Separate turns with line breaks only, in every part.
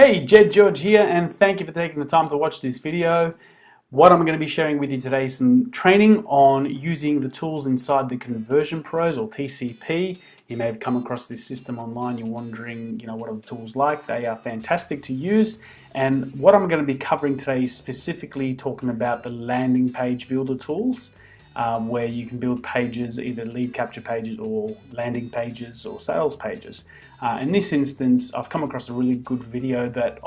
Hey, Jed George here, and thank you for taking the time to watch this video. What I'm going to be sharing with you today is some training on using the tools inside the Conversion Pros, or TCP. You may have come across this system online. You're wondering, what are the tools like? They are fantastic to use. And what I'm going to be covering today is specifically talking about the landing page builder tools, where you can build pages, either lead capture pages or landing pages or sales pages. In this instance, I've come across a really good video that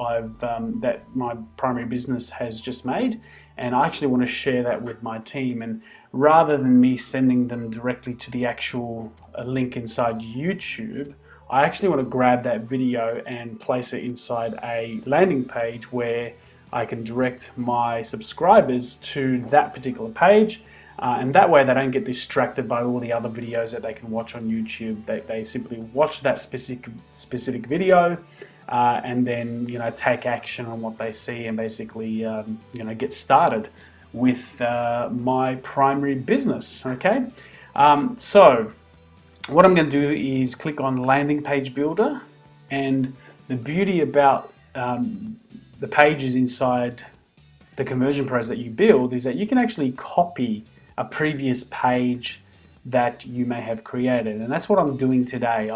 that my primary business has just made, and I actually want to share that with my team. And rather than me sending them directly to the actual link inside YouTube, I actually want to grab that video and place it inside a landing page where I can direct my subscribers to that particular page. And that way they don't get distracted by all the other videos that they can watch on YouTube. They simply watch that specific video and then take action on what they see and basically get started with my primary business. Okay, so what I'm going to do is click on Landing Page Builder, and the beauty about the pages inside the Conversion Pros that you build is that you can actually copy a previous page that you may have created, and that's what I'm doing today.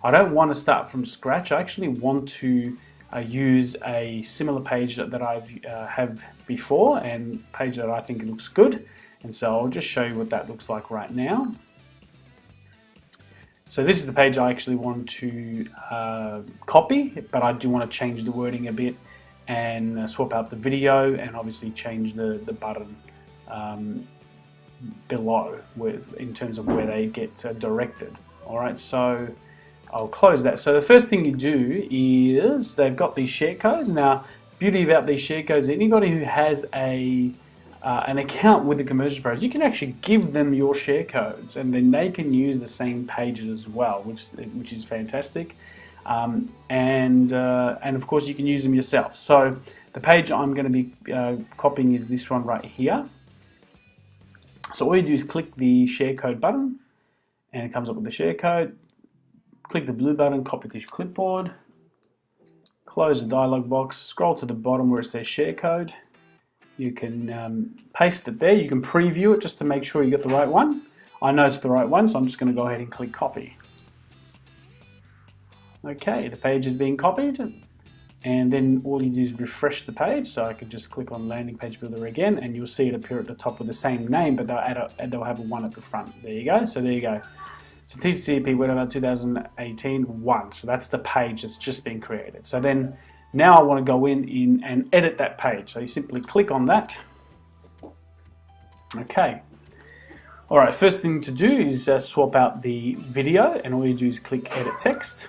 I don't want to start from scratch. I actually want to use a similar page that I've have before, and a page that I think looks good, and so I'll just show you what that looks like right now. So this is the page I actually want to copy, but I do want to change the wording a bit and swap out the video and obviously change the button below in terms of where they get directed. Alright, so I'll close that. So the first thing you do is they've got these share codes. Now, beauty about these share codes, anybody who has an account with the Conversion Pros, you can actually give them your share codes, and then they can use the same pages as well, which is fantastic. And of course you can use them yourself. So the page I'm going to be copying is this one right here. So all you do is click the share code button, and it comes up with the share code. Click the blue button, copy to your clipboard, close the dialog box, scroll to the bottom where it says share code. You can paste it there. You can preview it just to make sure you get the right one. I know it's the right one, so I'm just going to go ahead and click copy. Okay, the page is being copied, and then all you do is refresh the page. So I could just click on Landing Page Builder again, and you'll see it appear at the top with the same name, but they'll have a 1 at the front. There you go. So there you go. So TCP whatever 2018 1. So that's the page that's just been created. So then now I want to go in and edit that page. So you simply click on that. Okay. All right. First thing to do is swap out the video, and all you do is click Edit Text.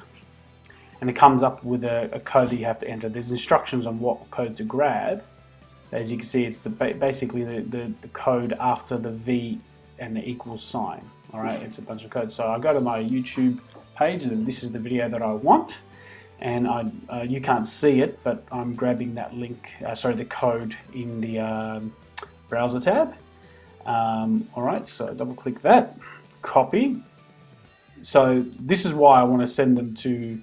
And it comes up with a code that you have to enter. There's instructions on what code to grab. So as you can see, it's basically the code after the V and the equals sign. All right, it's a bunch of codes. So I go to my YouTube page, and this is the video that I want. And you can't see it, but I'm grabbing that link, the code in the browser tab. All right, so double click that, copy. So this is why I want to send them to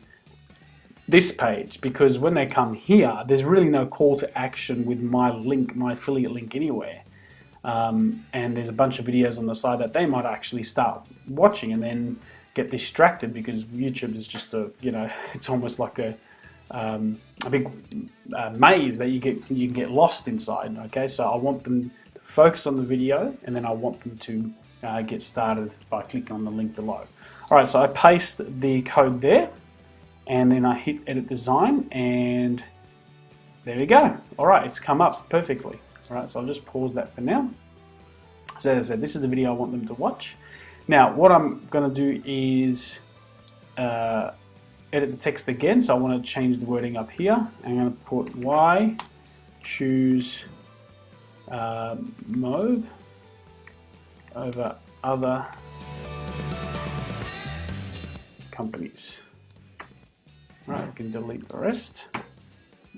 this page, because when they come here, there's really no call to action with my link, my affiliate link anywhere. And there's a bunch of videos on the side that they might actually start watching and then get distracted, because YouTube is just it's almost like a big maze that you can get lost inside. Okay, so I want them to focus on the video, and then I want them to get started by clicking on the link below. All right, so I paste the code there, and then I hit Edit Design, and there we go. All right, it's come up perfectly. All right, so I'll just pause that for now. So as I said, this is the video I want them to watch. Now, what I'm going to do is edit the text again. So I want to change the wording up here. I'm going to put why choose Mob over other companies. All right, I can delete the rest.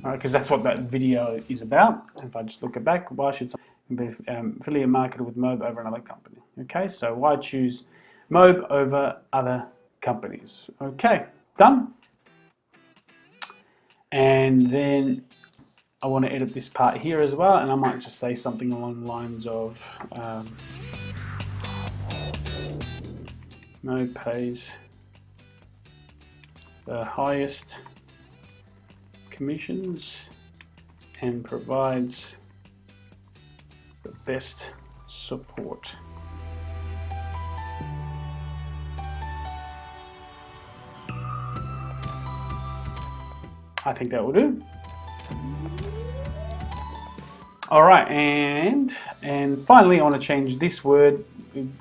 All right, because that's what that video is about. If I just look it back, why should someone be affiliate marketer with Mob over another company? Okay, so why choose Mob over other companies? Okay, done. And And then I want to edit this part here as well, and I might just say something along the lines of Node pays the highest commissions and provides the best support. I think that will do. All right, and finally, I want to change this word.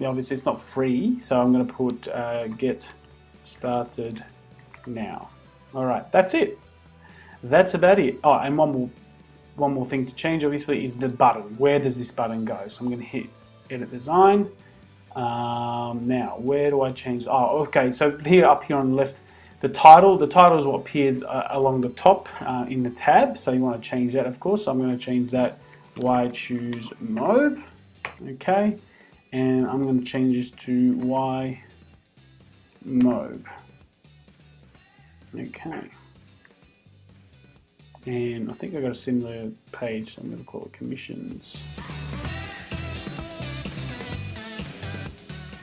Obviously, it's not free, so I'm going to put get started now. All right, that's it. That's about it. Oh, and one more thing to change, obviously, is the button. Where does this button go? So I'm going to hit Edit Design. Now, where do I change? Oh, okay. So here, up here on the left, the title is what appears along the top in the tab. So you want to change that, of course. So I'm going to change that. Why choose Mob? Okay, and I'm going to change this to why Mob. Okay, and I think I got a similar page, so I'm going to call it commissions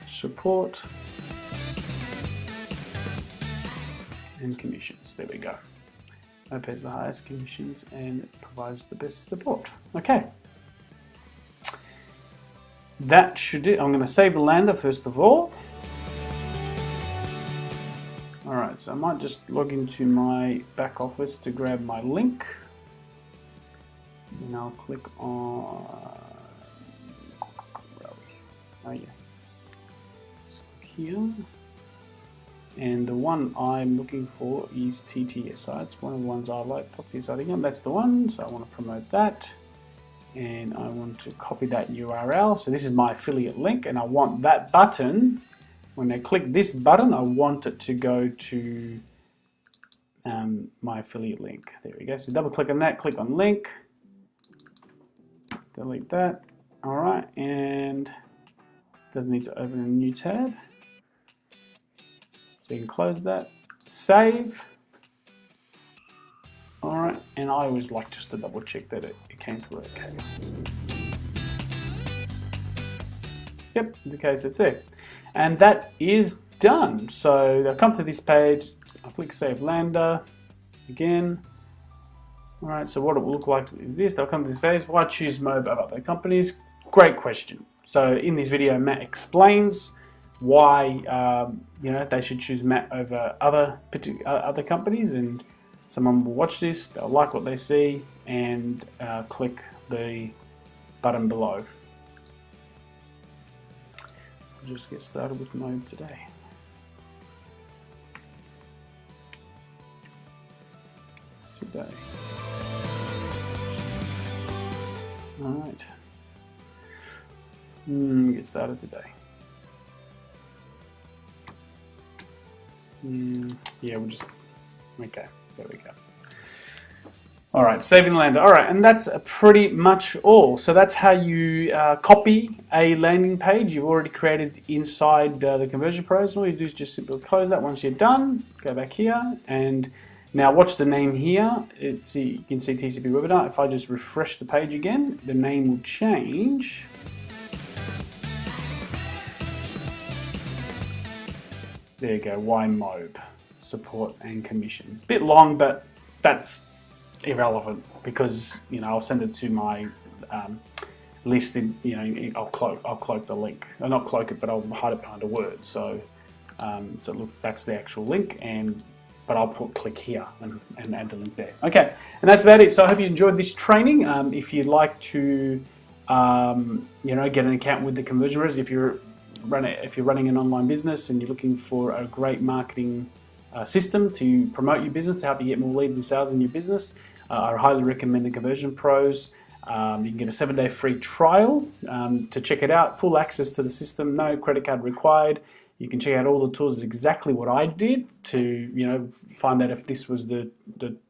support and commissions. There we go. It pays the highest commissions and it provides the best support. Okay. That should do. I'm going to save the lander first of all. Alright, so I might just log into my back office to grab my link. And I'll click on... Oh yeah. So click here. And the one I'm looking for is TTSI. It's one of the ones I like, top tier site again. That's the one, so I want to promote that. And I want to copy that URL. So this is my affiliate link, and I want that button, when I click this button, I want it to go to my affiliate link. There we go. So double click on that, click on link, delete that. All right, and doesn't need to open a new tab. So you can close that, save. All right, and I always like just to double check that it came through okay. Yep, in the case it's there. And that is done. So I'll come to this page, I'll click Save Lander again. All right, so what it will look like is this. I'll come to this page, why choose Mob over other companies? Great question. So in this video, Matt explains why they should choose Matt over other companies, and someone will watch this, they'll like what they see, and click the button below. We'll just get started with Mob today. All right. Get started today. Yeah, we'll just, okay, there we go. All right, saving lander. All right, and that's pretty much all. So that's how you copy a landing page you've already created inside the Conversion Pros. All you do is just simply close that. Once you're done, go back here, and now watch the name here. You can see TCP webinar. If I just refresh the page again, the name will change. There you go, why Mob, support and commissions. Bit long, but that's irrelevant because I'll send it to my list. I'll cloak the link. Or not cloak it, but I'll hide it behind a word. So look, that's the actual link, but I'll click here and add the link there. Okay, and that's about it. So I hope you enjoyed this training. If you'd like to get an account with the Conversion Pros, if you're running an online business and you're looking for a great marketing system to promote your business, to help you get more leads and sales in your business, I highly recommend the Conversion Pros. You can get a 7-day free trial to check it out. Full access to the system, no credit card required. You can check out all the tools, exactly what I did to find out if this was the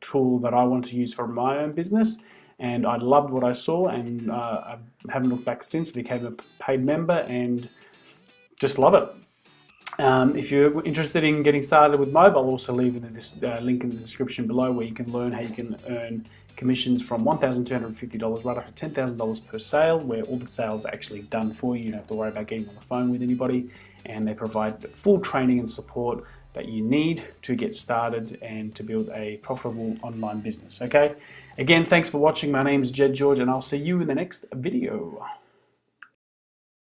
tool that I want to use for my own business. And I loved what I saw, and I haven't looked back since. Became a paid member and just love it. If you're interested in getting started with mobile, I'll also leave this link in the description below where you can learn how you can earn commissions from $1,250 right up to $10,000 per sale, where all the sales are actually done for you. You don't have to worry about getting on the phone with anybody, and they provide full training and support that you need to get started and to build a profitable online business. Okay, again, thanks for watching. My name's Jed George, and I'll see you in the next video.